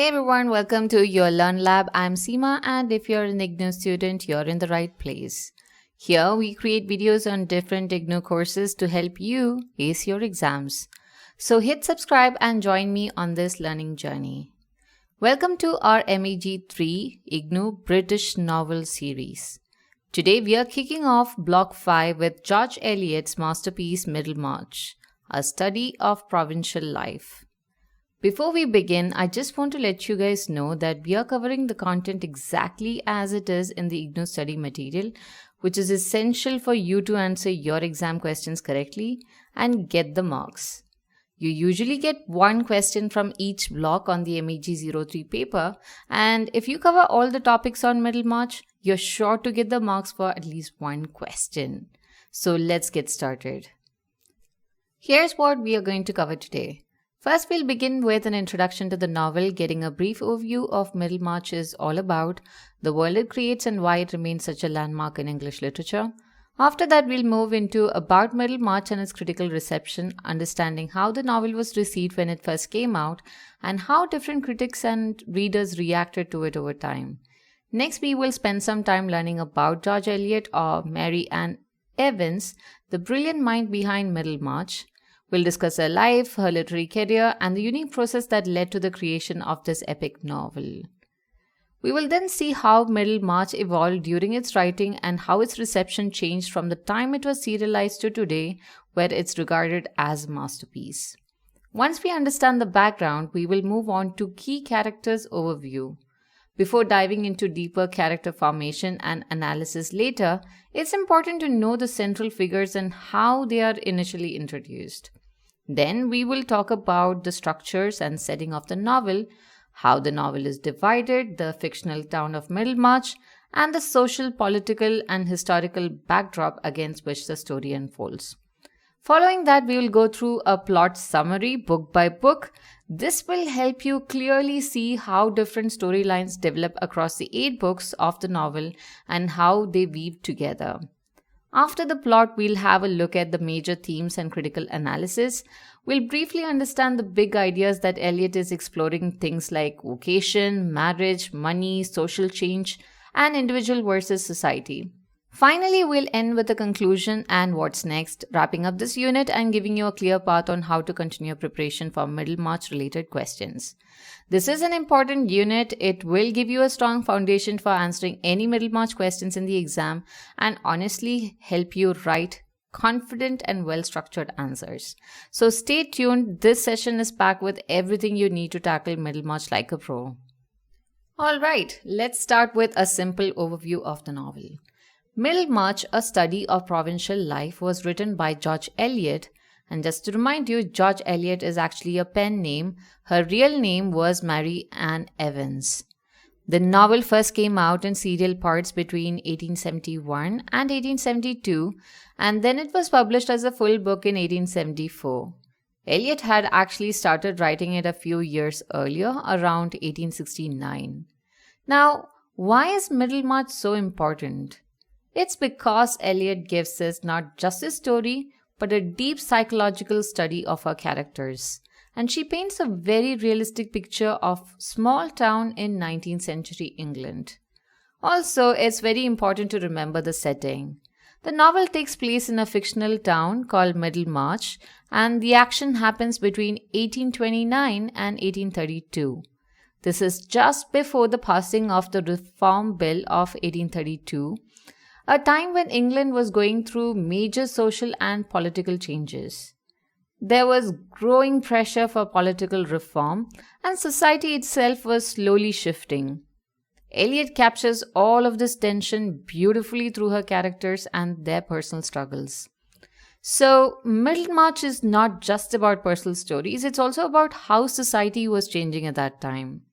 Hey everyone, welcome to your Learn Lab. I'm Seema, and if you're an IGNOU student, you're in the right place. Here we create videos on different IGNOU courses to help you ace your exams. So hit subscribe and join me on this learning journey. Welcome to our MEG-03 IGNOU British Novel Series. Today we are kicking off Block 5 with George Eliot's masterpiece Middlemarch, a study of provincial life. Before we begin, I just want to let you guys know that we are covering the content exactly as it is in the IGNOU study material, which is essential for you to answer your exam questions correctly and get the marks. You usually get one question from each block on the MEG-03 paper, and if you cover all the topics on Middlemarch, you're sure to get the marks for at least one question. So let's get started. Here's what we are going to cover today. First, we'll begin with an introduction to the novel, getting a brief overview of Middlemarch is all about, the world it creates and why it remains such a landmark in English literature. After that, we'll move into about Middlemarch and its critical reception, understanding how the novel was received when it first came out and how different critics and readers reacted to it over time. Next, we will spend some time learning about George Eliot or Mary Ann Evans, the brilliant mind behind Middlemarch. We'll discuss her life, her literary career, and the unique process that led to the creation of this epic novel. We will then see how Middlemarch evolved during its writing and how its reception changed from the time it was serialized to today, where it's regarded as a masterpiece. Once we understand the background, we will move on to key characters overview. Before diving into deeper character formation and analysis later, it's important to know the central figures and how they are initially introduced. Then we will talk about the structures and setting of the novel, how the novel is divided, the fictional town of Middlemarch, and the social, political, and historical backdrop against which the story unfolds. Following that, we will go through a plot summary book by book. This will help you clearly see how different storylines develop across the 8 books of the novel and how they weave together. After the plot, we'll have a look at the major themes and critical analysis. We'll briefly understand the big ideas that Eliot is exploring, things like vocation, marriage, money, social change, and individual versus society. Finally, we'll end with a conclusion and what's next, wrapping up this unit and giving you a clear path on how to continue preparation for Middlemarch-related questions. This is an important unit. It will give you a strong foundation for answering any Middlemarch questions in the exam and honestly help you write confident and well-structured answers. So stay tuned. This session is packed with everything you need to tackle Middlemarch like a pro. Alright, let's start with a simple overview of the novel. Middlemarch, a study of provincial life, was written by George Eliot. And just to remind you, George Eliot is actually a pen name. Her real name was Mary Ann Evans. The novel first came out in serial parts between 1871 and 1872, and then it was published as a full book in 1874. Eliot had actually started writing it a few years earlier, around 1869. Now, why is Middlemarch so important? It's because Eliot gives us not just a story, but a deep psychological study of her characters. And she paints a very realistic picture of small town in 19th century England. Also, it's very important to remember the setting. The novel takes place in a fictional town called Middlemarch, and the action happens between 1829 and 1832. This is just before the passing of the Reform Bill of 1832, a time when England was going through major social and political changes. There was growing pressure for political reform, and society itself was slowly shifting. Eliot captures all of this tension beautifully through her characters and their personal struggles. So, Middlemarch is not just about personal stories, it's also about how society was changing at that time.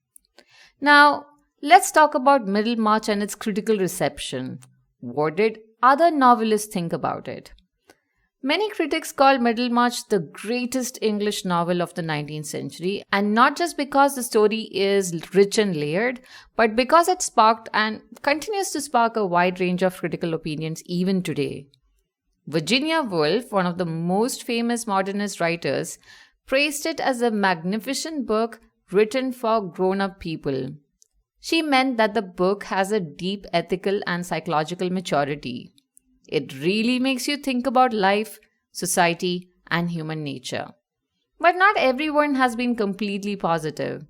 Now, let's talk about Middlemarch and its critical reception. What did other novelists think about it? Many critics call Middlemarch the greatest English novel of the 19th century, and not just because the story is rich and layered, but because it sparked and continues to spark a wide range of critical opinions even today. Virginia Woolf, one of the most famous modernist writers, praised it as a magnificent book written for grown-up people. She meant that the book has a deep ethical and psychological maturity. It really makes you think about life, society, and human nature. But not everyone has been completely positive.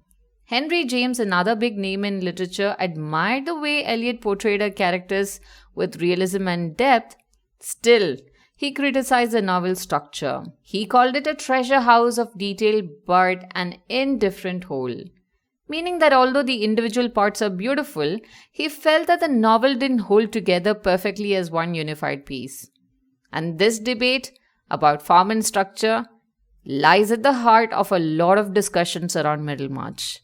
Henry James, another big name in literature, admired the way Eliot portrayed her characters with realism and depth. Still, he criticized the novel's structure. He called it a treasure house of detail but an indifferent whole. Meaning that although the individual parts are beautiful, he felt that the novel didn't hold together perfectly as one unified piece. And this debate about form and structure lies at the heart of a lot of discussions around Middlemarch.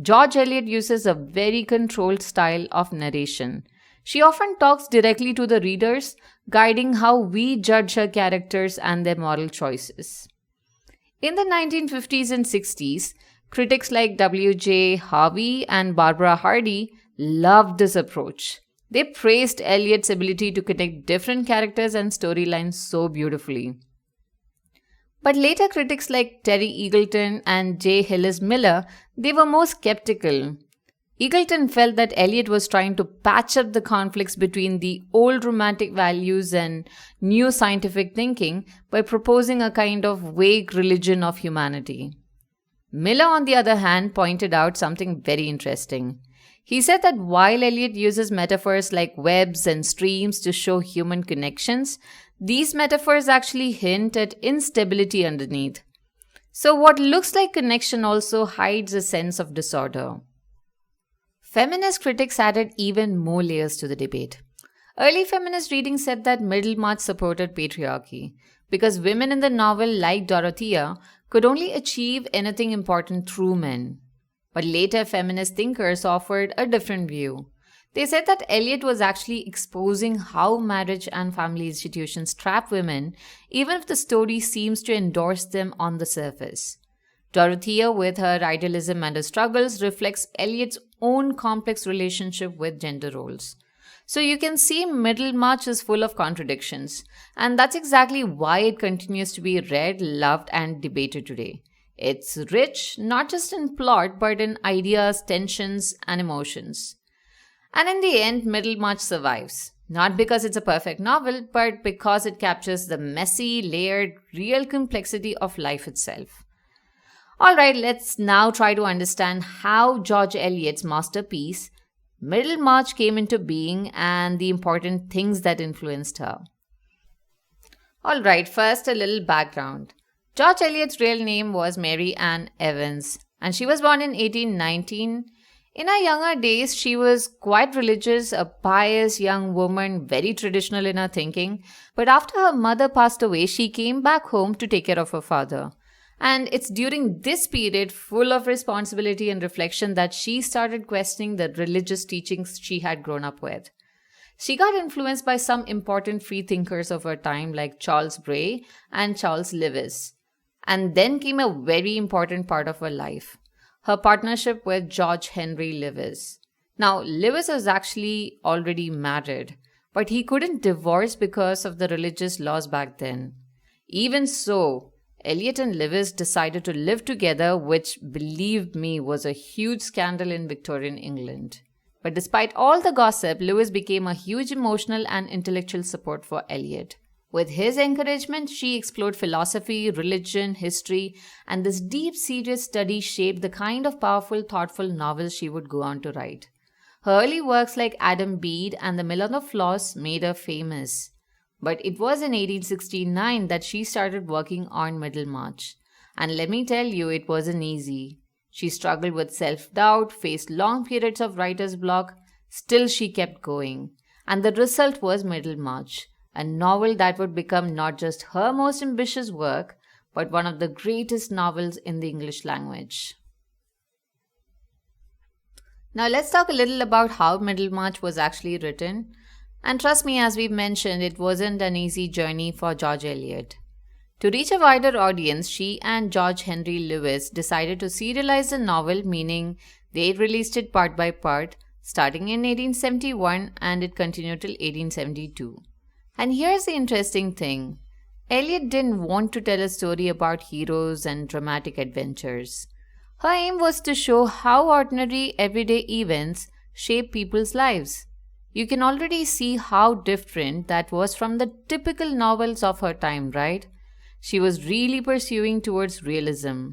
George Eliot uses a very controlled style of narration. She often talks directly to the readers, guiding how we judge her characters and their moral choices. In the 1950s and 60s, critics like W.J. Harvey and Barbara Hardy loved this approach. They praised Eliot's ability to connect different characters and storylines so beautifully. But later critics like Terry Eagleton and J. Hillis Miller, they were more skeptical. Eagleton felt that Eliot was trying to patch up the conflicts between the old romantic values and new scientific thinking by proposing a kind of vague religion of humanity. Miller, on the other hand, pointed out something very interesting. He said that while Eliot uses metaphors like webs and streams to show human connections, these metaphors actually hint at instability underneath. So what looks like connection also hides a sense of disorder. Feminist critics added even more layers to the debate. Early feminist reading said that Middlemarch supported patriarchy because women in the novel, like Dorothea, could only achieve anything important through men. But later feminist thinkers offered a different view. They said that Eliot was actually exposing how marriage and family institutions trap women, even if the story seems to endorse them on the surface. Dorothea, with her idealism and her struggles, reflects Eliot's own complex relationship with gender roles. So you can see Middlemarch is full of contradictions, and that's exactly why it continues to be read, loved, and debated today. It's rich, not just in plot, but in ideas, tensions, and emotions. And in the end, Middlemarch survives. Not because it's a perfect novel, but because it captures the messy, layered, real complexity of life itself. Alright, let's now try to understand how George Eliot's masterpiece, Middlemarch, came into being and the important things that influenced her. Alright, first a little background. George Eliot's real name was Mary Ann Evans, and she was born in 1819. In her younger days, she was quite religious, a pious young woman, very traditional in her thinking. But after her mother passed away, she came back home to take care of her father. And it's during this period, full of responsibility and reflection, that she started questioning the religious teachings she had grown up with. She got influenced by some important free thinkers of her time like Charles Bray and Charles Lewis. And then came a very important part of her life, her partnership with George Henry Lewis. Now, Lewis was actually already married, but he couldn't divorce because of the religious laws back then. Even so, Eliot and Lewis decided to live together, which, believe me, was a huge scandal in Victorian England. But despite all the gossip, Lewis became a huge emotional and intellectual support for Eliot. With his encouragement, she explored philosophy, religion, history, and this deep, serious study shaped the kind of powerful, thoughtful novels she would go on to write. Her early works like Adam Bede and The Mill on the Floss made her famous. But it was in 1869 that she started working on Middlemarch. And let me tell you, it wasn't easy. She struggled with self-doubt, faced long periods of writer's block. Still, she kept going. And the result was Middlemarch, a novel that would become not just her most ambitious work, but one of the greatest novels in the English language. Now let's talk a little about how Middlemarch was actually written. And trust me, as we've mentioned, it wasn't an easy journey for George Eliot. To reach a wider audience, she and George Henry Lewis decided to serialize the novel, meaning they released it part by part, starting in 1871, and it continued till 1872. And here's the interesting thing. Eliot didn't want to tell a story about heroes and dramatic adventures. Her aim was to show how ordinary everyday events shape people's lives. You can already see how different that was from the typical novels of her time, right? She was really pursuing towards realism.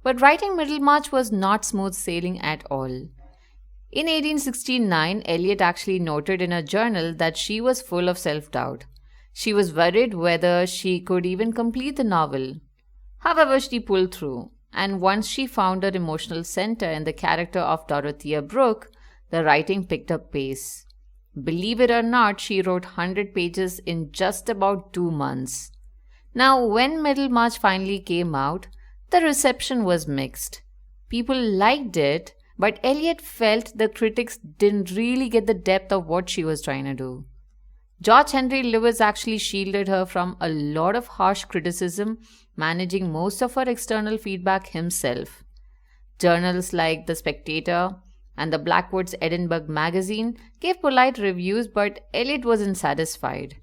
But writing Middlemarch was not smooth sailing at all. In 1869, Eliot actually noted in a journal that she was full of self doubt. She was worried whether she could even complete the novel. However, she pulled through, and once she found her emotional center in the character of Dorothea Brooke, the writing picked up pace. Believe it or not, she wrote 100 pages in just about 2 months. Now, when Middlemarch finally came out, the reception was mixed. People liked it, but Eliot felt the critics didn't really get the depth of what she was trying to do. George Henry Lewis actually shielded her from a lot of harsh criticism, managing most of her external feedback himself. Journals like The Spectator and the Blackwood's Edinburgh magazine gave polite reviews, but Eliot wasn't satisfied.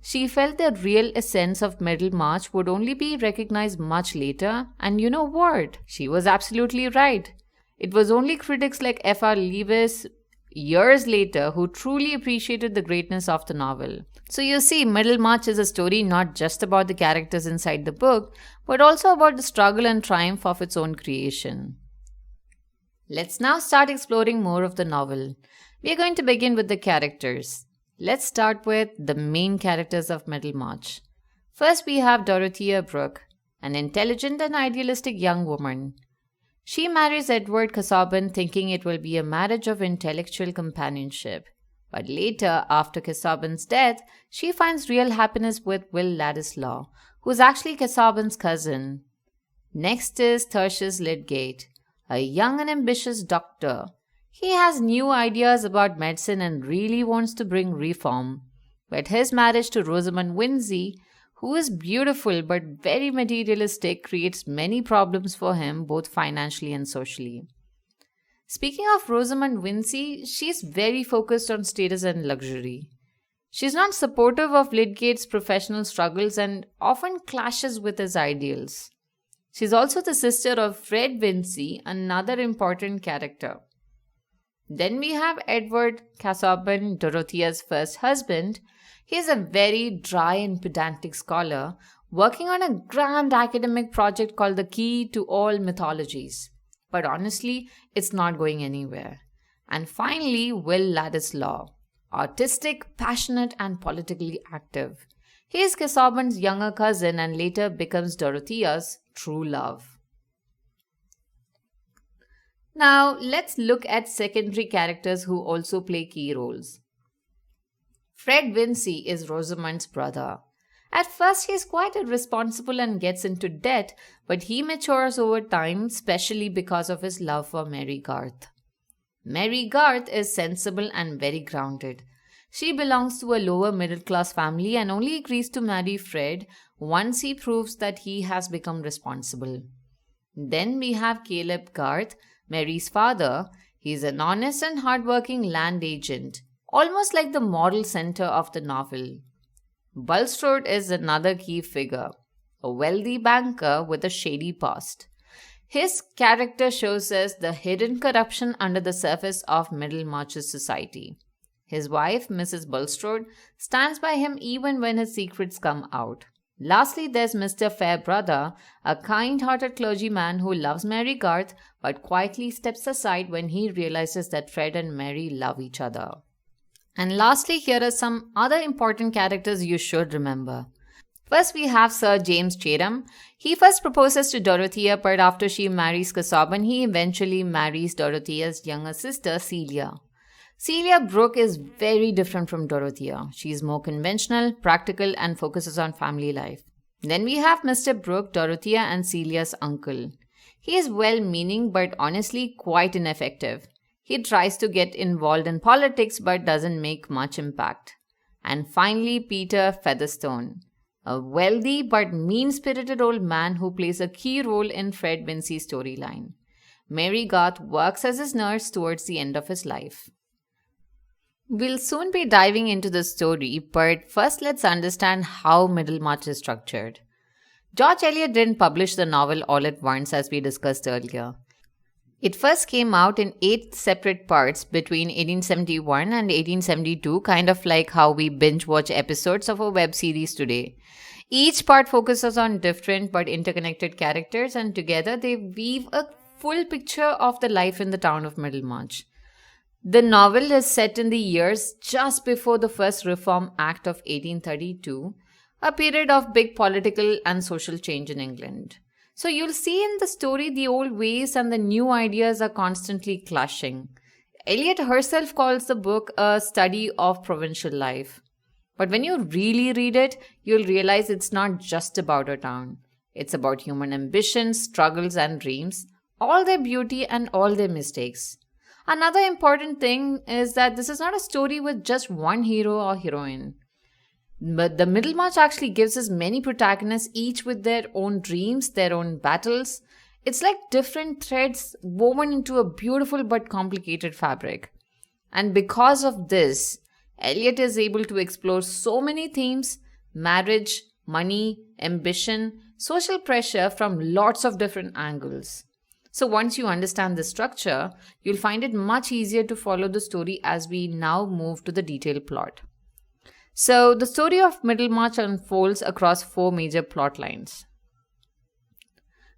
She felt the real essence of Middlemarch would only be recognized much later, and you know what? She was absolutely right. It was only critics like F.R. Lewis years later who truly appreciated the greatness of the novel. So you see, Middlemarch is a story not just about the characters inside the book, but also about the struggle and triumph of its own creation. Let's now start exploring more of the novel. We are going to begin with the characters. Let's start with the main characters of Middlemarch. First, we have Dorothea Brooke, an intelligent and idealistic young woman. She marries Edward Casaubon thinking it will be a marriage of intellectual companionship. But later, after Casaubon's death, she finds real happiness with Will Ladislaw, who is actually Casaubon's cousin. Next is Tertius Lydgate, a young and ambitious doctor. He has new ideas about medicine and really wants to bring reform. But his marriage to Rosamund Vincy, who is beautiful but very materialistic, creates many problems for him both financially and socially. Speaking of Rosamund Vincy, she's very focused on status and luxury. She's not supportive of Lydgate's professional struggles and often clashes with his ideals. She's also the sister of Fred Vincy, another important character. Then we have Edward Casaubon, Dorothea's first husband. He is a very dry and pedantic scholar working on a grand academic project called The Key to All Mythologies. But honestly, it's not going anywhere. And finally, Will Ladislaw, artistic, passionate, and politically active. He is Casaubon's younger cousin and later becomes Dorothea's true love. Now, let's look at secondary characters who also play key roles. Fred Vincy is Rosamund's brother. At first, he is quite irresponsible and gets into debt, but he matures over time, especially because of his love for Mary Garth. Mary Garth is sensible and very grounded. She belongs to a lower middle-class family and only agrees to marry Fred once he proves that he has become responsible. Then we have Caleb Garth, Mary's father. He is an honest and hardworking land agent, almost like the moral center of the novel. Bulstrode is another key figure, a wealthy banker with a shady past. His character shows us the hidden corruption under the surface of Middlemarch's society. His wife, Mrs. Bulstrode, stands by him even when his secrets come out. Lastly, there's Mr. Fairbrother, a kind-hearted clergyman who loves Mary Garth but quietly steps aside when he realizes that Fred and Mary love each other. And lastly, here are some other important characters you should remember. First, we have Sir James Chatham. He first proposes to Dorothea, but after she marries Casaubon, he eventually marries Dorothea's younger sister, Celia. Celia Brooke is very different from Dorothea. She is more conventional, practical, and focuses on family life. Then we have Mr. Brooke, Dorothea and Celia's uncle. He is well-meaning but honestly quite ineffective. He tries to get involved in politics but doesn't make much impact. And finally, Peter Featherstone, a wealthy but mean-spirited old man who plays a key role in Fred Vincy's storyline. Mary Garth works as his nurse towards the end of his life. We'll soon be diving into the story, but first let's understand how Middlemarch is structured. George Eliot didn't publish the novel all at once as we discussed earlier. It first came out in 8 separate parts between 1871 and 1872, kind of like how we binge watch episodes of a web series today. Each part focuses on different but interconnected characters, and together they weave a full picture of the life in the town of Middlemarch. The novel is set in the years just before the first Reform Act of 1832, a period of big political and social change in England. So you'll see in the story the old ways and the new ideas are constantly clashing. Eliot herself calls the book a study of provincial life. But when you really read it, you'll realize it's not just about a town. It's about human ambitions, struggles, and dreams, all their beauty and all their mistakes. Another important thing is that this is not a story with just one hero or heroine. But the Middlemarch actually gives us many protagonists, each with their own dreams, their own battles. It's like different threads woven into a beautiful but complicated fabric. And because of this, Eliot is able to explore so many themes: marriage, money, ambition, social pressure from lots of different angles. So once you understand the structure, you'll find it much easier to follow the story as we now move to the detailed plot. So the story of Middlemarch unfolds across 4 major plot lines.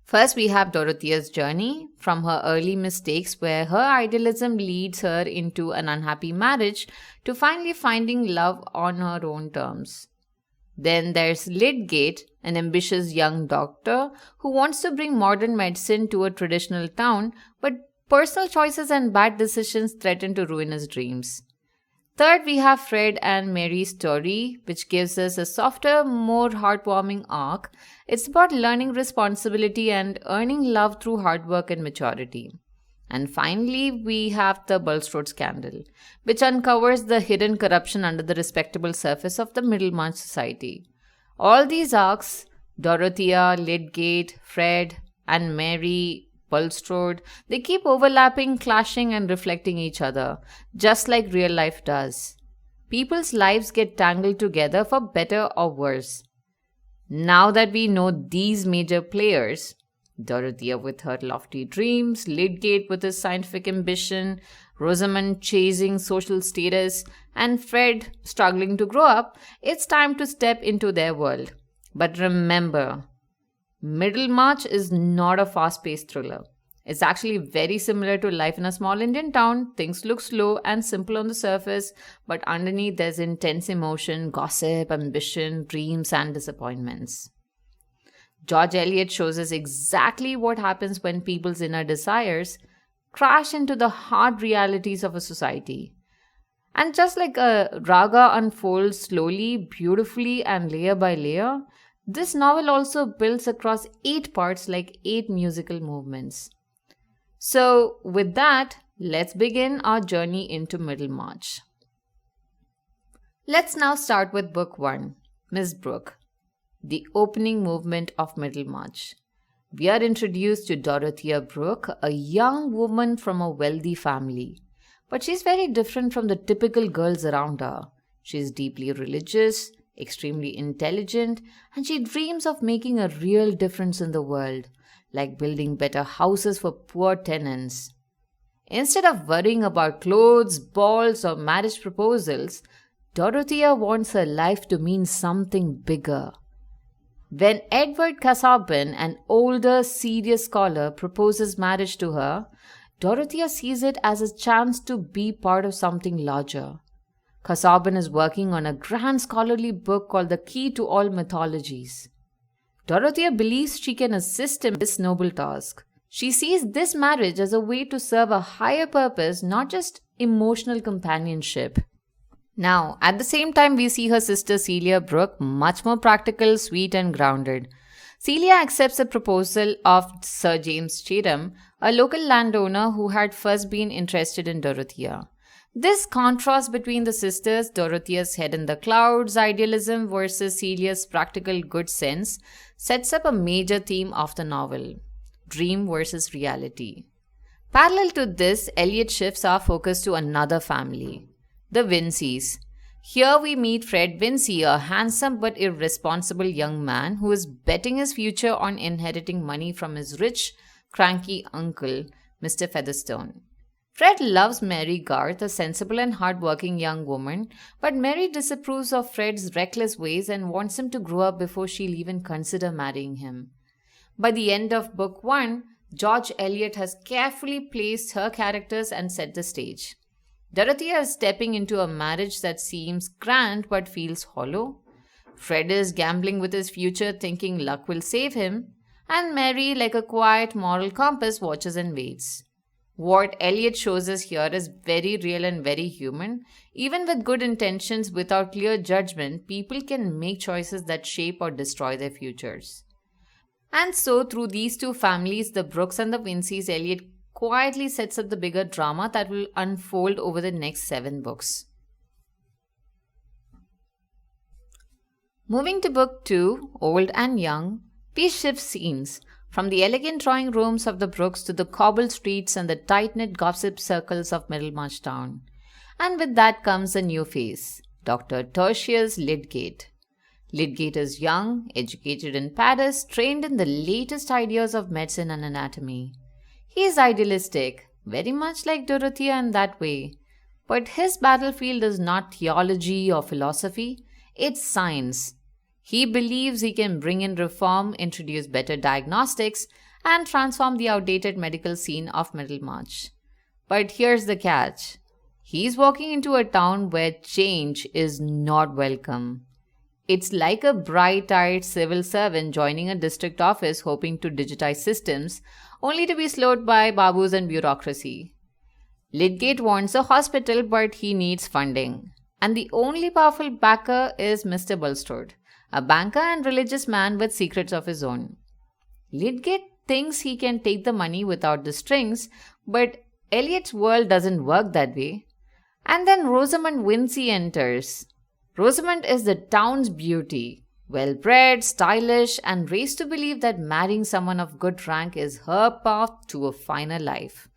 First, we have Dorothea's journey from her early mistakes, where her idealism leads her into an unhappy marriage, to finally finding love on her own terms. Then there's Lydgate, an ambitious young doctor who wants to bring modern medicine to a traditional town, but personal choices and bad decisions threaten to ruin his dreams. Third, we have Fred and Mary's story, which gives us a softer, more heartwarming arc. It's about learning responsibility and earning love through hard work and maturity. And finally, we have the Bulstrode scandal, which uncovers the hidden corruption under the respectable surface of the Middlemarch society. All these arcs, Dorothea, Lydgate, Fred, and Mary, Bulstrode, they keep overlapping, clashing, and reflecting each other, just like real life does. People's lives get tangled together for better or worse. Now that we know these major players, Dorothea with her lofty dreams, Lydgate with his scientific ambition, Rosamond chasing social status, and Fred struggling to grow up, it's time to step into their world. But remember, Middlemarch is not a fast-paced thriller. It's actually very similar to life in a small Indian town. Things look slow and simple on the surface, but underneath there's intense emotion, gossip, ambition, dreams, and disappointments. George Eliot shows us exactly what happens when people's inner desires crash into the hard realities of a society. And just like a raga unfolds slowly, beautifully, and layer by layer, this novel also builds across 8 parts like 8 musical movements. So, with that, let's begin our journey into Middlemarch. Let's now start with Book 1, Miss Brooke, the opening movement of Middlemarch. We are introduced to Dorothea Brooke, a young woman from a wealthy family. But she's very different from the typical girls around her. She's deeply religious, extremely intelligent, and she dreams of making a real difference in the world, like building better houses for poor tenants. Instead of worrying about clothes, balls, or marriage proposals, Dorothea wants her life to mean something bigger. When Edward Casaubon, an older, serious scholar, proposes marriage to her, Dorothea sees it as a chance to be part of something larger. Casaubon is working on a grand scholarly book called The Key to All Mythologies. Dorothea believes she can assist in this noble task. She sees this marriage as a way to serve a higher purpose, not just emotional companionship. Now, at the same time, we see her sister Celia Brooke, much more practical, sweet, and grounded. Celia accepts the proposal of Sir James Chatham, a local landowner who had first been interested in Dorothea. This contrast between the sisters, Dorothea's head in the clouds idealism versus Celia's practical good sense, sets up a major theme of the novel: dream versus reality. Parallel to this, Eliot shifts our focus to another family, the Vinceys. Here we meet Fred Vincey, a handsome but irresponsible young man who is betting his future on inheriting money from his rich, cranky uncle, Mr. Featherstone. Fred loves Mary Garth, a sensible and hardworking young woman, but Mary disapproves of Fred's reckless ways and wants him to grow up before she'll even consider marrying him. By the end of book 1, George Eliot has carefully placed her characters and set the stage. Dorothea is stepping into a marriage that seems grand but feels hollow. Fred is gambling with his future, thinking luck will save him, and Mary, like a quiet moral compass, watches and waits. What Eliot shows us here is very real and very human. Even with good intentions, without clear judgment, people can make choices that shape or destroy their futures. And so, through these two families, the Brookes and the Vinceys, Eliot quietly sets up the bigger drama that will unfold over the next 7 books. Moving to book 2, Old and Young, we shift scenes from the elegant drawing rooms of the Brookes to the cobbled streets and the tight-knit gossip circles of Middlemarch town. And with that comes a new face, Dr. Tertius Lydgate. Lydgate is young, educated in Paris, trained in the latest ideas of medicine and anatomy. He is idealistic, very much like Dorothea in that way. But his battlefield is not theology or philosophy, it's science. He believes he can bring in reform, introduce better diagnostics, and transform the outdated medical scene of Middlemarch. But here's the catch. He's walking into a town where change is not welcome. It's like a bright-eyed civil servant joining a district office hoping to digitize systems, only to be slowed by babus and bureaucracy. Lydgate wants a hospital, but he needs funding. And the only powerful backer is Mr. Bulstrode, a banker and religious man with secrets of his own. Lydgate thinks he can take the money without the strings, but Eliot's world doesn't work that way. And then Rosamond Vincy enters. Rosamond is the town's beauty, well-bred, stylish, and raised to believe that marrying someone of good rank is her path to a finer life.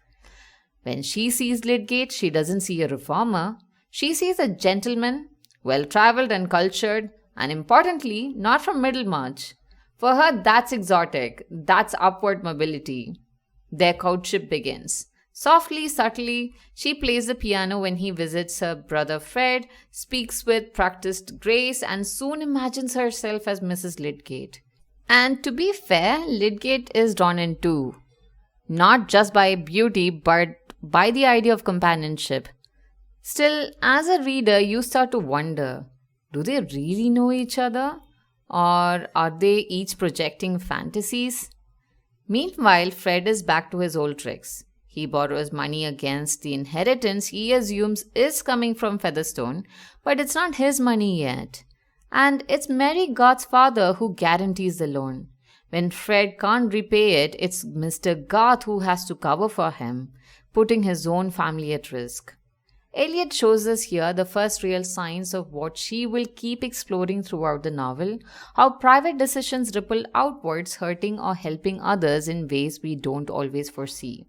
When she sees Lydgate, she doesn't see a reformer. She sees a gentleman, well-traveled and cultured, and importantly, not from Middlemarch. For her, that's exotic, that's upward mobility. Their courtship begins. Softly, subtly, she plays the piano when he visits her brother Fred, speaks with practiced grace, and soon imagines herself as Mrs. Lydgate. And to be fair, Lydgate is drawn in too. Not just by beauty, but by the idea of companionship. Still, as a reader, you start to wonder, do they really know each other? Or are they each projecting fantasies? Meanwhile, Fred is back to his old tricks. He borrows money against the inheritance he assumes is coming from Featherstone, but it's not his money yet. And it's Mary Garth's father who guarantees the loan. When Fred can't repay it, it's Mr. Garth who has to cover for him, putting his own family at risk. Eliot shows us here the first real signs of what she will keep exploring throughout the novel, how private decisions ripple outwards, hurting or helping others in ways we don't always foresee,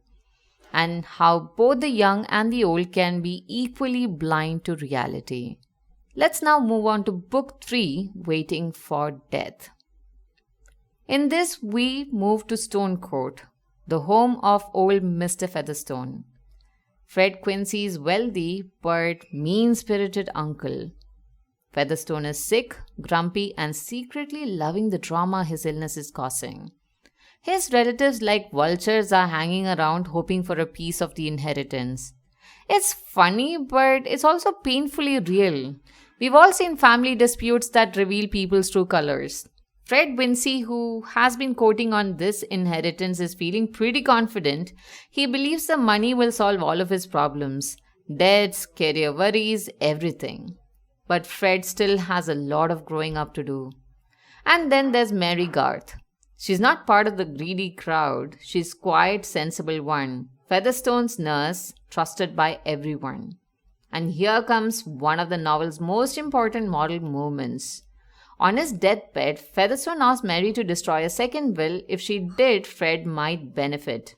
and how both the young and the old can be equally blind to reality. Let's now move on to Book 3, Waiting for Death. In this, we move to Stone Court, the home of old Mr. Featherstone. Fred Quincy is wealthy but mean-spirited uncle. Featherstone is sick, grumpy, and secretly loving the drama his illness is causing. His relatives like vultures are hanging around hoping for a piece of the inheritance. It's funny, but it's also painfully real. We've all seen family disputes that reveal people's true colors. Fred Vincy, who has been quoting on this inheritance, is feeling pretty confident. He believes the money will solve all of his problems. Debts, career worries, everything. But Fred still has a lot of growing up to do. And then there's Mary Garth. She's not part of the greedy crowd. She's quiet, sensible one. Featherstone's nurse, trusted by everyone. And here comes one of the novel's most important moral moments. On his deathbed, Featherstone asks Mary to destroy a second will. If she did, Fred might benefit.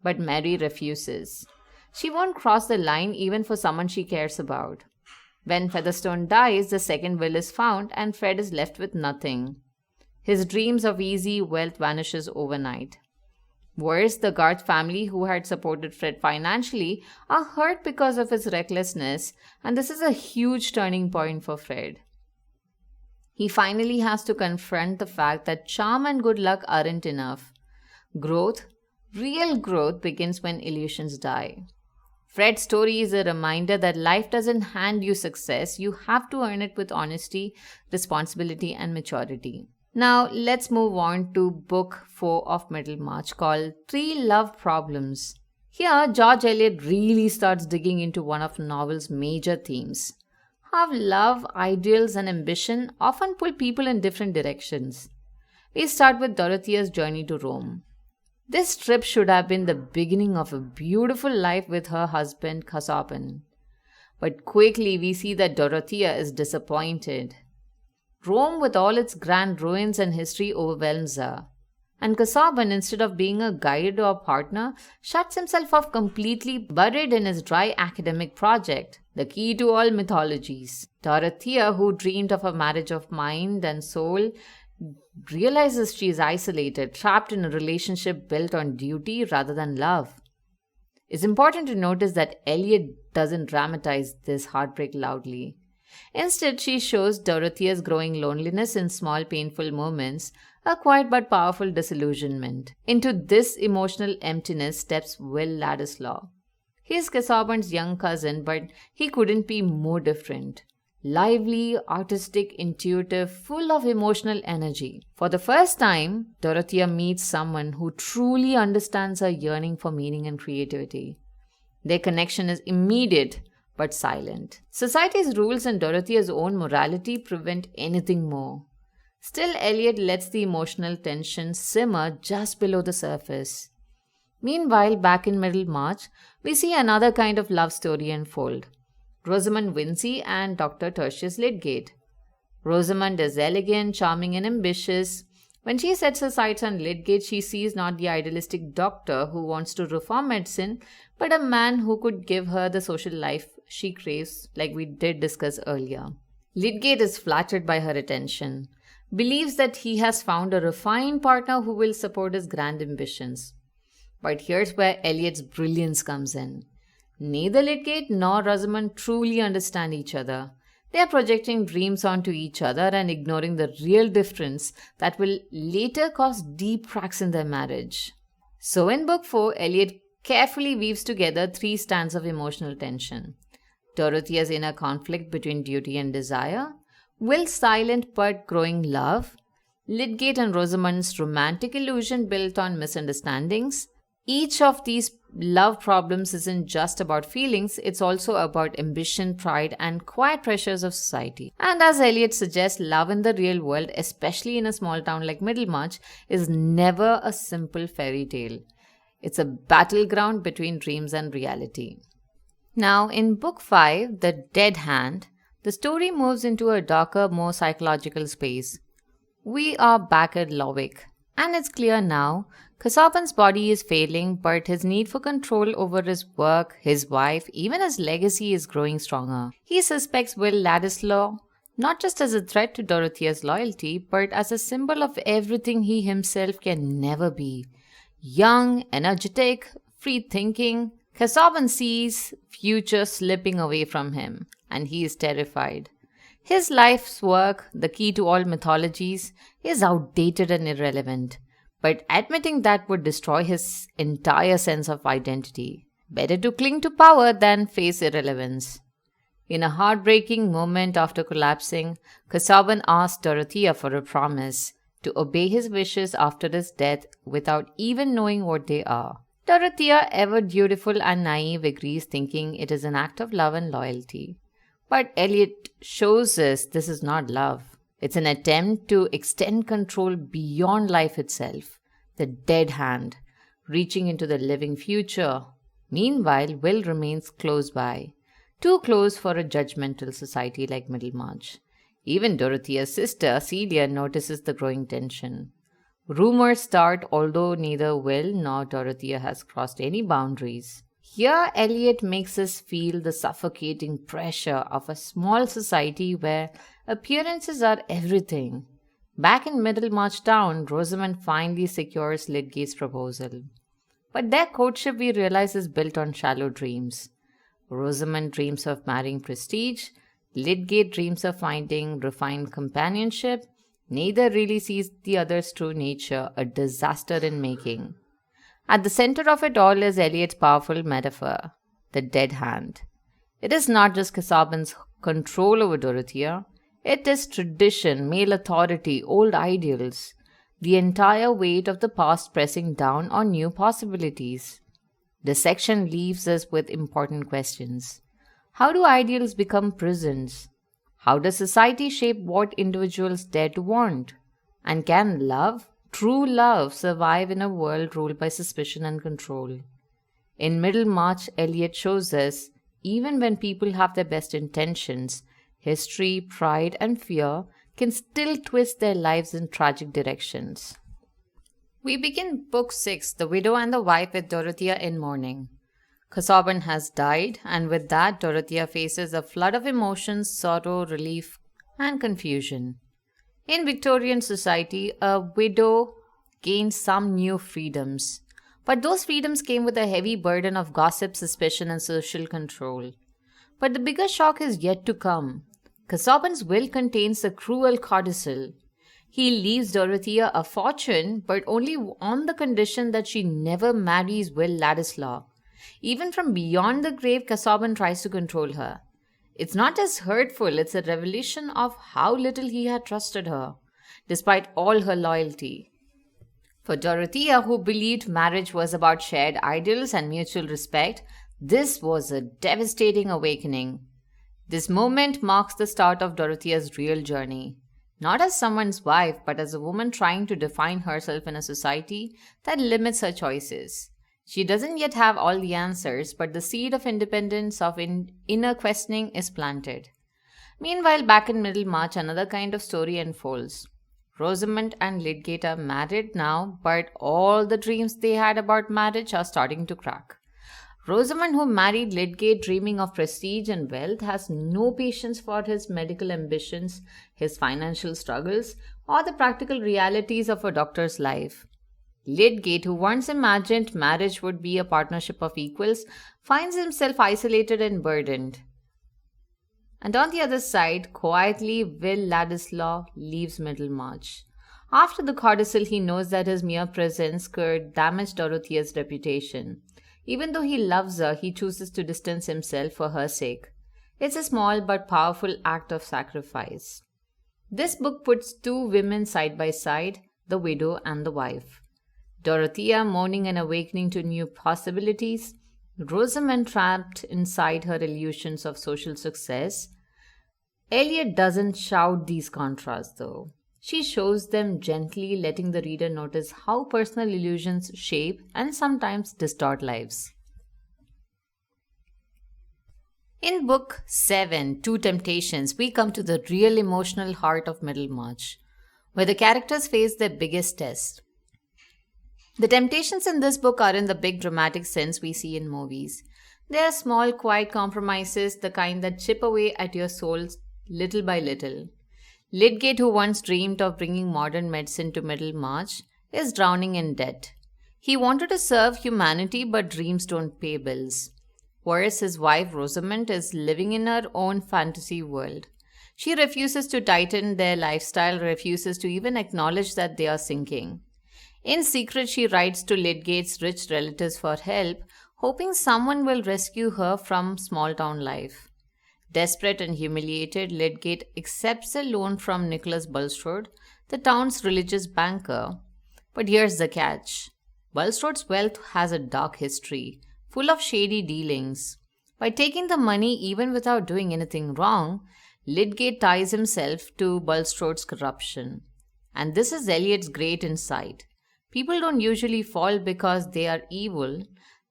But Mary refuses. She won't cross the line even for someone she cares about. When Featherstone dies, the second will is found and Fred is left with nothing. His dreams of easy wealth vanishes overnight. Worse, the Garth family, who had supported Fred financially, are hurt because of his recklessness, and this is a huge turning point for Fred. He finally has to confront the fact that charm and good luck aren't enough. Growth, real growth, begins when illusions die. Fred's story is a reminder that life doesn't hand you success, you have to earn it with honesty, responsibility, and maturity. Now, let's move on to Book 4 of Middlemarch called Three Love Problems. Here, George Eliot really starts digging into one of the novel's major themes: how love, ideals, and ambition often pull people in different directions. We start with Dorothea's journey to Rome. This trip should have been the beginning of a beautiful life with her husband Casaubon. But quickly we see that Dorothea is disappointed. Rome, with all its grand ruins and history, overwhelms her. And Casaubon, instead of being a guide or partner, shuts himself off completely, buried in his dry academic project, the key to all mythologies. Dorothea, who dreamed of a marriage of mind and soul, realizes she is isolated, trapped in a relationship built on duty rather than love. It's important to notice that Eliot doesn't dramatize this heartbreak loudly. Instead, she shows Dorothea's growing loneliness in small, painful moments, a quiet but powerful disillusionment. Into this emotional emptiness steps Will Ladislaw. He is Casaubon's young cousin, but he couldn't be more different. Lively, artistic, intuitive, full of emotional energy. For the first time, Dorothea meets someone who truly understands her yearning for meaning and creativity. Their connection is immediate but silent. Society's rules and Dorothea's own morality prevent anything more. Still, Eliot lets the emotional tension simmer just below the surface. Meanwhile, back in Middlemarch, we see another kind of love story unfold. Rosamund Vincy and Dr. Tertius Lydgate. Rosamund is elegant, charming, and ambitious. When she sets her sights on Lydgate, she sees not the idealistic doctor who wants to reform medicine, but a man who could give her the social life she craves, like we did discuss earlier. Lydgate is flattered by her attention, believes that he has found a refined partner who will support his grand ambitions. But here's where Eliot's brilliance comes in. Neither Lydgate nor Rosamund truly understand each other. They are projecting dreams onto each other and ignoring the real difference that will later cause deep cracks in their marriage. So in Book 4, Eliot carefully weaves together three strands of emotional tension: Dorothea's inner conflict between duty and desire, Will's silent but growing love, Lydgate and Rosamund's romantic illusion built on misunderstandings. Each of these love problems isn't just about feelings, it's also about ambition, pride, and quiet pressures of society. And as Eliot suggests, love in the real world, especially in a small town like Middlemarch, is never a simple fairy tale. It's a battleground between dreams and reality. Now, in Book 5, The Dead Hand, the story moves into a darker, more psychological space. We are back at Lowick, and it's clear now Casaubon's body is failing, but his need for control over his work, his wife, even his legacy is growing stronger. He suspects Will Ladislaw not just as a threat to Dorothea's loyalty, but as a symbol of everything he himself can never be. Young, energetic, free-thinking, Casaubon sees future slipping away from him, and he is terrified. His life's work, the key to all mythologies, is outdated and irrelevant. But admitting that would destroy his entire sense of identity. Better to cling to power than face irrelevance. In a heartbreaking moment after collapsing, Casaubon asks Dorothea for a promise to obey his wishes after his death without even knowing what they are. Dorothea, ever dutiful and naive, agrees, thinking it is an act of love and loyalty. But Eliot shows us this is not love. It's an attempt to extend control beyond life itself, the dead hand, reaching into the living future. Meanwhile, Will remains close by, too close for a judgmental society like Middlemarch. Even Dorothea's sister, Celia, notices the growing tension. Rumors start, although neither Will nor Dorothea has crossed any boundaries. Here, Eliot makes us feel the suffocating pressure of a small society where appearances are everything. Back in Middlemarch town, Rosamund finally secures Lydgate's proposal. But their courtship, we realize, is built on shallow dreams. Rosamond dreams of marrying prestige, Lydgate dreams of finding refined companionship. Neither really sees the other's true nature, a disaster in making. At the center of it all is Eliot's powerful metaphor, the dead hand. It is not just Casaubon's control over Dorothea, it is tradition, male authority, old ideals, the entire weight of the past pressing down on new possibilities. This section leaves us with important questions. How do ideals become prisons? How does society shape what individuals dare to want? And can love, true love, survive in a world ruled by suspicion and control? In Middlemarch, Eliot shows us, even when people have their best intentions, history, pride, and fear can still twist their lives in tragic directions. We begin Book 6, The Widow and the Wife, with Dorothea in mourning. Casaubon has died, and with that, Dorothea faces a flood of emotions, sorrow, relief, and confusion. In Victorian society, a widow gained some new freedoms, but those freedoms came with a heavy burden of gossip, suspicion, and social control. But the bigger shock is yet to come. Casaubon's will contains a cruel codicil. He leaves Dorothea a fortune, but only on the condition that she never marries Will Ladislaw. Even from beyond the grave, Casaubon tries to control her. It's not just hurtful, it's a revelation of how little he had trusted her, despite all her loyalty. For Dorothea, who believed marriage was about shared ideals and mutual respect, this was a devastating awakening. This moment marks the start of Dorothea's real journey. Not as someone's wife, but as a woman trying to define herself in a society that limits her choices. She doesn't yet have all the answers, but the seed of independence, of inner questioning is planted. Meanwhile, back in Middlemarch, another kind of story unfolds. Rosamond and Lydgate are married now, but all the dreams they had about marriage are starting to crack. Rosamond, who married Lydgate dreaming of prestige and wealth, has no patience for his medical ambitions, his financial struggles, or the practical realities of a doctor's life. Lydgate, who once imagined marriage would be a partnership of equals, finds himself isolated and burdened. And on the other side, quietly, Will Ladislaw leaves Middlemarch. After the codicil, he knows that his mere presence could damage Dorothea's reputation. Even though he loves her, he chooses to distance himself for her sake. It's a small but powerful act of sacrifice. This book puts two women side by side, the widow and the wife. Dorothea mourning and awakening to new possibilities, Rosamond trapped inside her illusions of social success. Eliot doesn't shout these contrasts though. She shows them gently, letting the reader notice how personal illusions shape and sometimes distort lives. In Book 7, Two Temptations, we come to the real emotional heart of Middlemarch, where the characters face their biggest test. The temptations in this book are in the big dramatic sense we see in movies. They are small, quiet compromises, the kind that chip away at your soul little by little. Lydgate, who once dreamed of bringing modern medicine to Middlemarch, is drowning in debt. He wanted to serve humanity, but dreams don't pay bills. Whereas his wife Rosamond is living in her own fantasy world. She refuses to tighten their lifestyle, refuses to even acknowledge that they are sinking. In secret, she writes to Lydgate's rich relatives for help, hoping someone will rescue her from small-town life. Desperate and humiliated, Lydgate accepts a loan from Nicholas Bulstrode, the town's religious banker. But here's the catch. Bulstrode's wealth has a dark history, full of shady dealings. By taking the money even without doing anything wrong, Lydgate ties himself to Bulstrode's corruption. And this is Eliot's great insight. People don't usually fall because they are evil.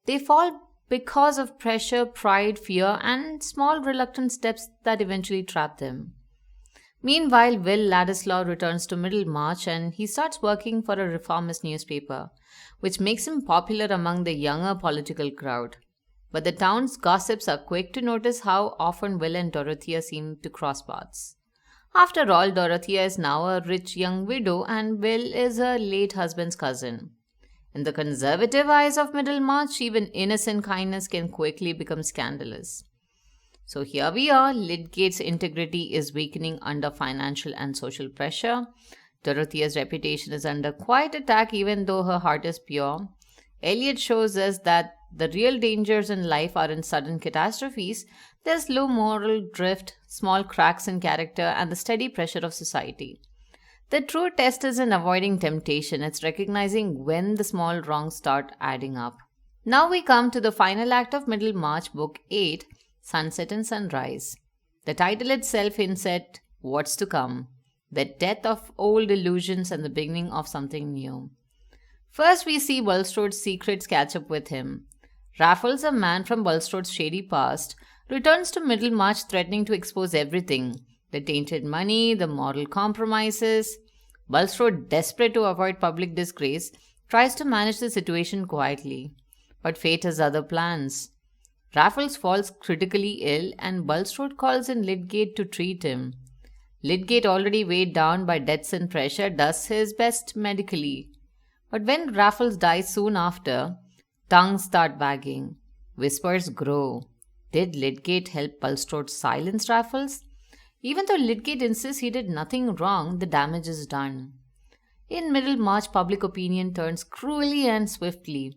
They fall because of pressure, pride, fear, and small reluctant steps that eventually trap them. Meanwhile, Will Ladislaw returns to Middlemarch and he starts working for a reformist newspaper, which makes him popular among the younger political crowd. But the town's gossips are quick to notice how often Will and Dorothea seem to cross paths. After all, Dorothea is now a rich young widow and Will is her late husband's cousin. In the conservative eyes of Middlemarch, even innocent kindness can quickly become scandalous. So here we are, Lydgate's integrity is weakening under financial and social pressure. Dorothea's reputation is under quite attack even though her heart is pure. Eliot shows us that the real dangers in life are in sudden catastrophes. There's low moral drift, small cracks in character, and the steady pressure of society. The true test is in avoiding temptation. It's recognizing when the small wrongs start adding up. Now we come to the final act of Middlemarch, Book 8, Sunset and Sunrise. The title itself hints at what's to come, the death of old illusions and the beginning of something new. First, we see Bulstrode's secrets catch up with him. Raffles, a man from Bulstrode's shady past, returns to Middlemarch threatening to expose everything, the tainted money, the moral compromises. Bulstrode, desperate to avoid public disgrace, tries to manage the situation quietly. But fate has other plans. Raffles falls critically ill and Bulstrode calls in Lydgate to treat him. Lydgate, already weighed down by debts and pressure, does his best medically. But when Raffles dies soon after, tongues start wagging. Whispers grow. Did Lydgate help Bulstrode silence Raffles? Even though Lydgate insists he did nothing wrong, the damage is done. In Middlemarch, public opinion turns cruelly and swiftly.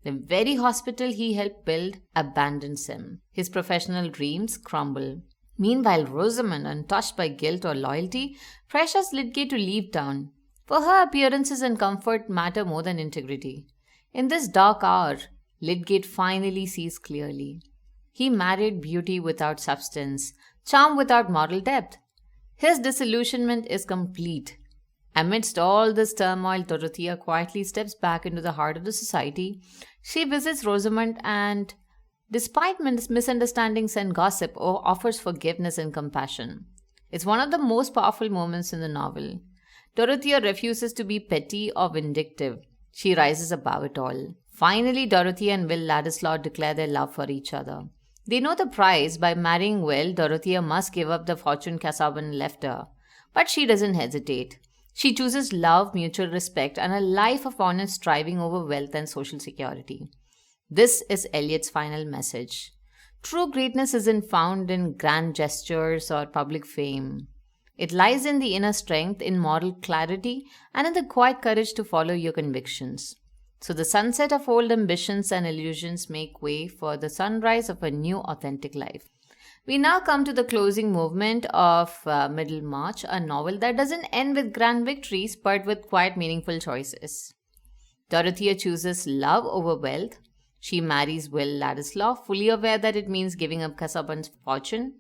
The very hospital he helped build abandons him. His professional dreams crumble. Meanwhile, Rosamond, untouched by guilt or loyalty, pressures Lydgate to leave town. For her, appearances and comfort matter more than integrity. In this dark hour, Lydgate finally sees clearly. He married beauty without substance, charm without moral depth. His disillusionment is complete. Amidst all this turmoil, Dorothea quietly steps back into the heart of the society. She visits Rosamond and, despite misunderstandings and gossip, offers forgiveness and compassion. It's one of the most powerful moments in the novel. Dorothea refuses to be petty or vindictive. She rises above it all. Finally, Dorothea and Will Ladislaw declare their love for each other. They know the price. By marrying Will, Dorothea must give up the fortune Casaubon left her. But she doesn't hesitate. She chooses love, mutual respect, and a life of honest striving over wealth and social security. This is Eliot's final message. True greatness isn't found in grand gestures or public fame. It lies in the inner strength, in moral clarity, and in the quiet courage to follow your convictions. So the sunset of old ambitions and illusions make way for the sunrise of a new authentic life. We now come to the closing movement of Middlemarch, a novel that doesn't end with grand victories but with quite meaningful choices. Dorothea chooses love over wealth. She marries Will Ladislaw, fully aware that it means giving up Casaubon's fortune.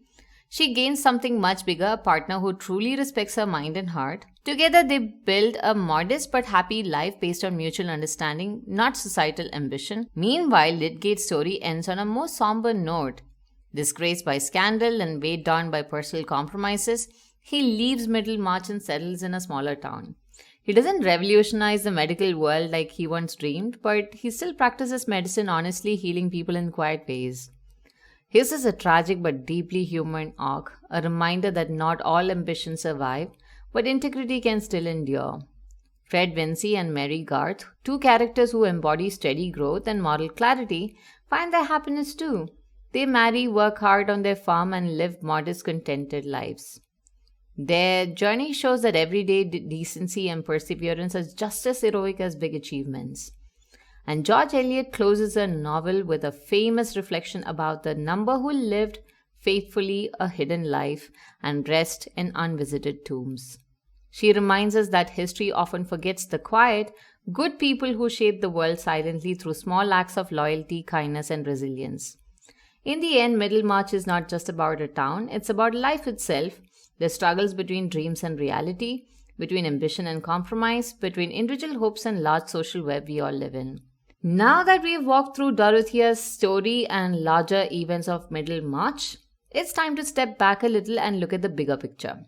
She gains something much bigger, a partner who truly respects her mind and heart. Together they build a modest but happy life based on mutual understanding, not societal ambition. Meanwhile, Lydgate's story ends on a more somber note. Disgraced by scandal and weighed down by personal compromises, he leaves Middlemarch and settles in a smaller town. He doesn't revolutionize the medical world like he once dreamed, but he still practices medicine honestly, healing people in quiet ways. His is a tragic but deeply human arc, a reminder that not all ambitions survive, but integrity can still endure. Fred Vincy and Mary Garth, two characters who embody steady growth and moral clarity, find their happiness too. They marry, work hard on their farm, and live modest, contented lives. Their journey shows that everyday decency and perseverance are just as heroic as big achievements. And George Eliot closes a novel with a famous reflection about the number who lived faithfully a hidden life and rest in unvisited tombs. She reminds us that history often forgets the quiet, good people who shaped the world silently through small acts of loyalty, kindness, and resilience. In the end, Middlemarch is not just about a town, it's about life itself, the struggles between dreams and reality, between ambition and compromise, between individual hopes and large social web we all live in. Now that we've walked through Dorothea's story and larger events of Middlemarch, it's time to step back a little and look at the bigger picture.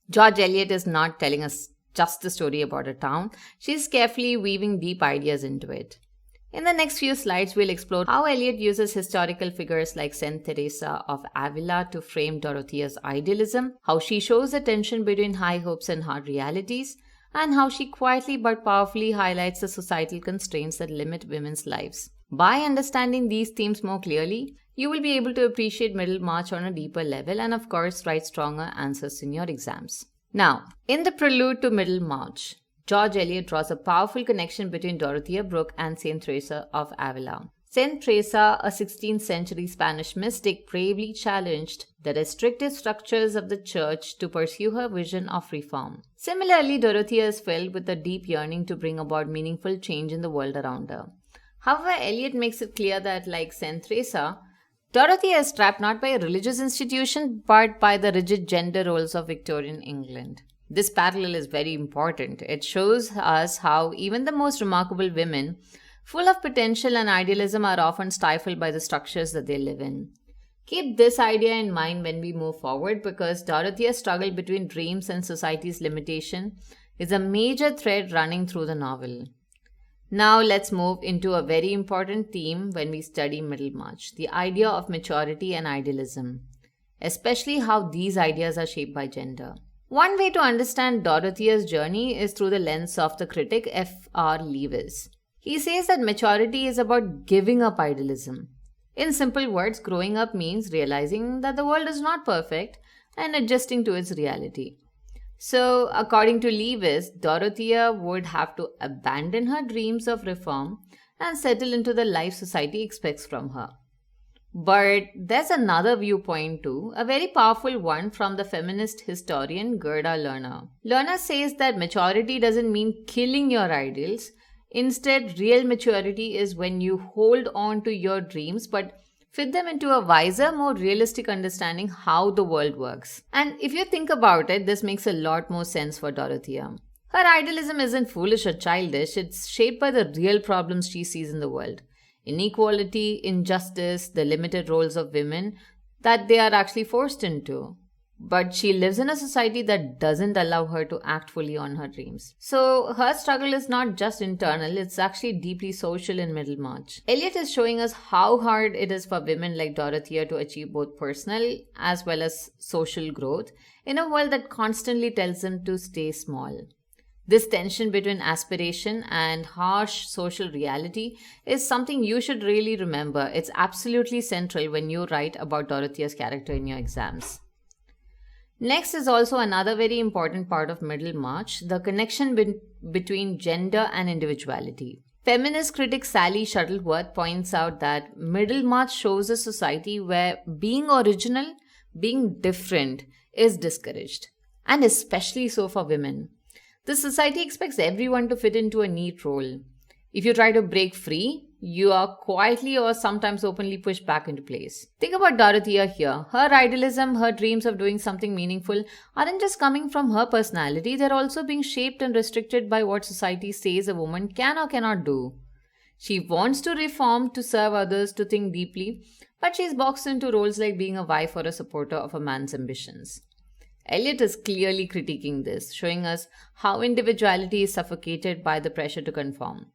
George Eliot is not telling us just a story about a town, she's carefully weaving deep ideas into it. In the next few slides, we'll explore how Eliot uses historical figures like Saint Teresa of Avila to frame Dorothea's idealism, how she shows the tension between high hopes and hard realities, and how she quietly but powerfully highlights the societal constraints that limit women's lives. By understanding these themes more clearly, you will be able to appreciate Middlemarch on a deeper level and, of course, write stronger answers in your exams. Now, in the prelude to Middlemarch, George Eliot draws a powerful connection between Dorothea Brooke and Saint Teresa of Avila. Saint Teresa, a 16th century Spanish mystic, bravely challenged the restrictive structures of the church to pursue her vision of reform. Similarly, Dorothea is filled with a deep yearning to bring about meaningful change in the world around her. However, Eliot makes it clear that, like Saint Teresa, Dorothea is trapped not by a religious institution but by the rigid gender roles of Victorian England. This parallel is very important. It shows us how even the most remarkable women, full of potential and idealism, are often stifled by the structures that they live in. Keep this idea in mind when we move forward, because Dorothea's struggle between dreams and society's limitation is a major thread running through the novel. Now let's move into a very important theme when we study Middlemarch, the idea of maturity and idealism, especially how these ideas are shaped by gender. One way to understand Dorothea's journey is through the lens of the critic F.R. Lewis. He says that maturity is about giving up idealism. In simple words, growing up means realizing that the world is not perfect and adjusting to its reality. So, according to Lewis, Dorothea would have to abandon her dreams of reform and settle into the life society expects from her. But there's another viewpoint too, a very powerful one from the feminist historian Gerda Lerner. Lerner says that maturity doesn't mean killing your ideals. Instead, real maturity is when you hold on to your dreams but fit them into a wiser, more realistic understanding how the world works. And if you think about it, this makes a lot more sense for Dorothea. Her idealism isn't foolish or childish, it's shaped by the real problems she sees in the world. Inequality, injustice, the limited roles of women that they are actually forced into. But she lives in a society that doesn't allow her to act fully on her dreams. So her struggle is not just internal, it's actually deeply social in Middlemarch. Eliot is showing us how hard it is for women like Dorothea to achieve both personal as well as social growth in a world that constantly tells them to stay small. This tension between aspiration and harsh social reality is something you should really remember. It's absolutely central when you write about Dorothea's character in your exams. Next is also another very important part of Middlemarch, the connection between gender and individuality. Feminist critic Sally Shuttleworth points out that Middlemarch shows a society where being original, being different, is discouraged, and especially so for women. The society expects everyone to fit into a neat role. If you try to break free, you are quietly or sometimes openly pushed back into place. Think about Dorothea here. Her idealism, her dreams of doing something meaningful aren't just coming from her personality, they're also being shaped and restricted by what society says a woman can or cannot do. She wants to reform, to serve others, to think deeply, but she's boxed into roles like being a wife or a supporter of a man's ambitions. Eliot is clearly critiquing this, showing us how individuality is suffocated by the pressure to conform.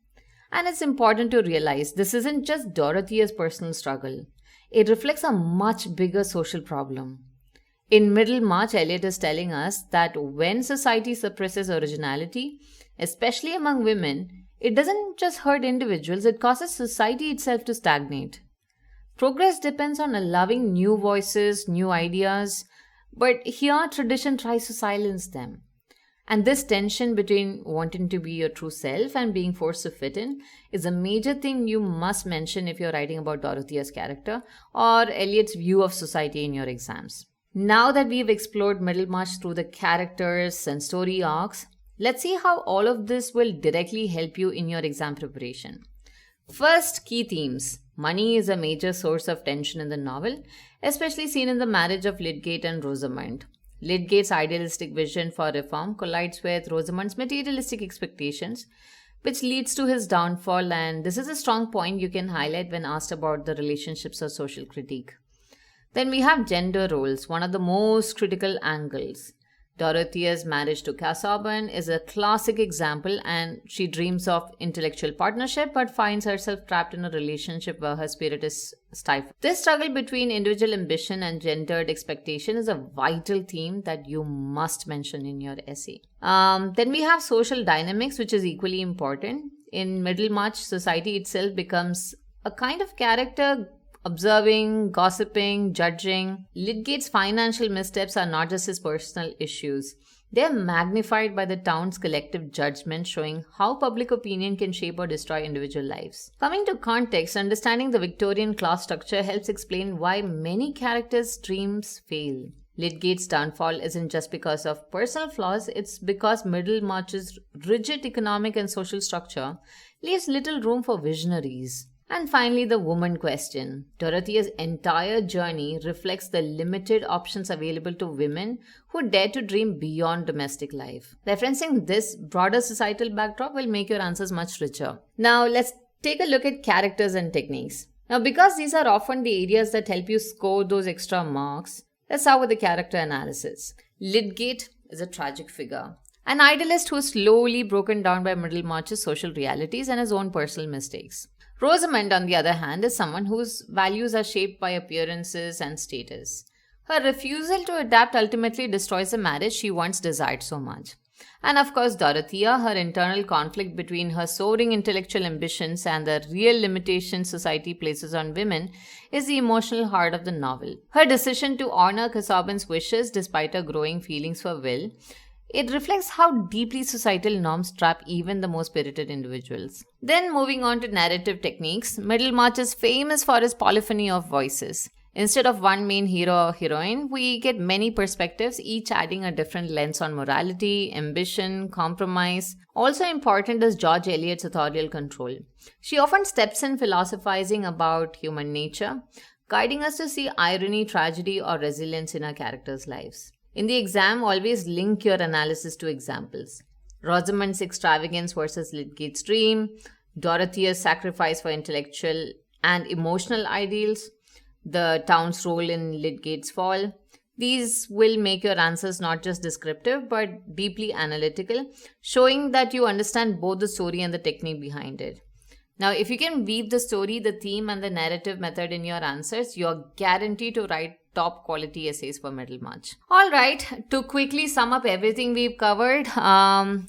And it's important to realize this isn't just Dorothea's personal struggle. It reflects a much bigger social problem. In Middlemarch, Eliot is telling us that when society suppresses originality, especially among women, it doesn't just hurt individuals, it causes society itself to stagnate. Progress depends on allowing new voices, new ideas, but here tradition tries to silence them. And this tension between wanting to be your true self and being forced to fit in is a major thing you must mention if you're writing about Dorothea's character or Eliot's view of society in your exams. Now that we've explored Middlemarch through the characters and story arcs, let's see how all of this will directly help you in your exam preparation. First, key themes. Money is a major source of tension in the novel, especially seen in the marriage of Lydgate and Rosamond. Lydgate's idealistic vision for reform collides with Rosamond's materialistic expectations, which leads to his downfall, and this is a strong point you can highlight when asked about the relationships or social critique. Then we have gender roles, one of the most critical angles. Dorothea's marriage to Casaubon is a classic example, and she dreams of intellectual partnership but finds herself trapped in a relationship where her spirit is stifled. This struggle between individual ambition and gendered expectation is a vital theme that you must mention in your essay. Then we have social dynamics, which is equally important. In Middlemarch, society itself becomes a kind of character, observing, gossiping, judging. Lydgate's financial missteps are not just his personal issues. They are magnified by the town's collective judgment, showing how public opinion can shape or destroy individual lives. Coming to context, understanding the Victorian class structure helps explain why many characters' dreams fail. Lydgate's downfall isn't just because of personal flaws, it's because Middlemarch's rigid economic and social structure leaves little room for visionaries. And finally, the woman question. Dorothea's entire journey reflects the limited options available to women who dare to dream beyond domestic life. Referencing this broader societal backdrop will make your answers much richer. Now, let's take a look at characters and techniques. Now, because these are often the areas that help you score those extra marks, let's start with the character analysis. Lydgate is a tragic figure, an idealist who is slowly broken down by Middlemarch's social realities and his own personal mistakes. Rosamond, on the other hand, is someone whose values are shaped by appearances and status. Her refusal to adapt ultimately destroys the marriage she once desired so much. And of course, Dorothea, her internal conflict between her soaring intellectual ambitions and the real limitations society places on women, is the emotional heart of the novel. Her decision to honor Casaubon's wishes despite her growing feelings for Will, it reflects how deeply societal norms trap even the most spirited individuals. Then moving on to narrative techniques, Middlemarch is famous for his polyphony of voices. Instead of one main hero or heroine, we get many perspectives, each adding a different lens on morality, ambition, compromise. Also important is George Eliot's authorial control. She often steps in philosophizing about human nature, guiding us to see irony, tragedy, or resilience in our characters' lives. In the exam, always link your analysis to examples. Rosamond's extravagance versus Lydgate's dream, Dorothea's sacrifice for intellectual and emotional ideals, the town's role in Lydgate's fall. These will make your answers not just descriptive but deeply analytical, showing that you understand both the story and the technique behind it. Now, if you can weave the story, the theme, and the narrative method in your answers, you're guaranteed to write top quality essays for Middlemarch. Alright, to quickly sum up everything we've covered,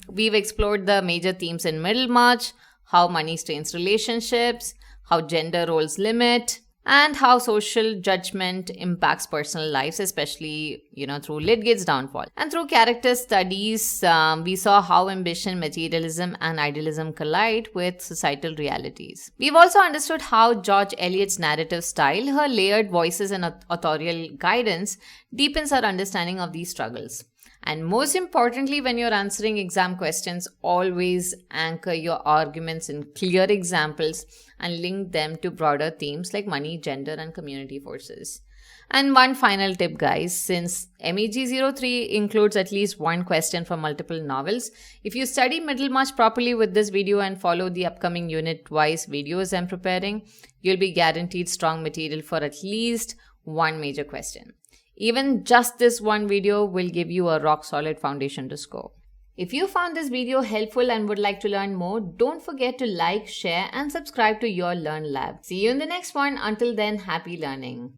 we've explored the major themes in Middlemarch, how money strains relationships, how gender roles limit, and how social judgment impacts personal lives, especially, through Lydgate's downfall. And through character studies, we saw how ambition, materialism, and idealism collide with societal realities. We've also understood how George Eliot's narrative style, her layered voices and authorial guidance, deepens our understanding of these struggles. And most importantly, when you're answering exam questions, always anchor your arguments in clear examples and link them to broader themes like money, gender, and community forces. And one final tip, guys, since MEG-03 includes at least one question from multiple novels, if you study Middlemarch properly with this video and follow the upcoming unit-wise videos I'm preparing, you'll be guaranteed strong material for at least one major question. Even just this one video will give you a rock-solid foundation to score. If you found this video helpful and would like to learn more, don't forget to like, share, and subscribe to your Learn Lab. See you in the next one. Until then, happy learning.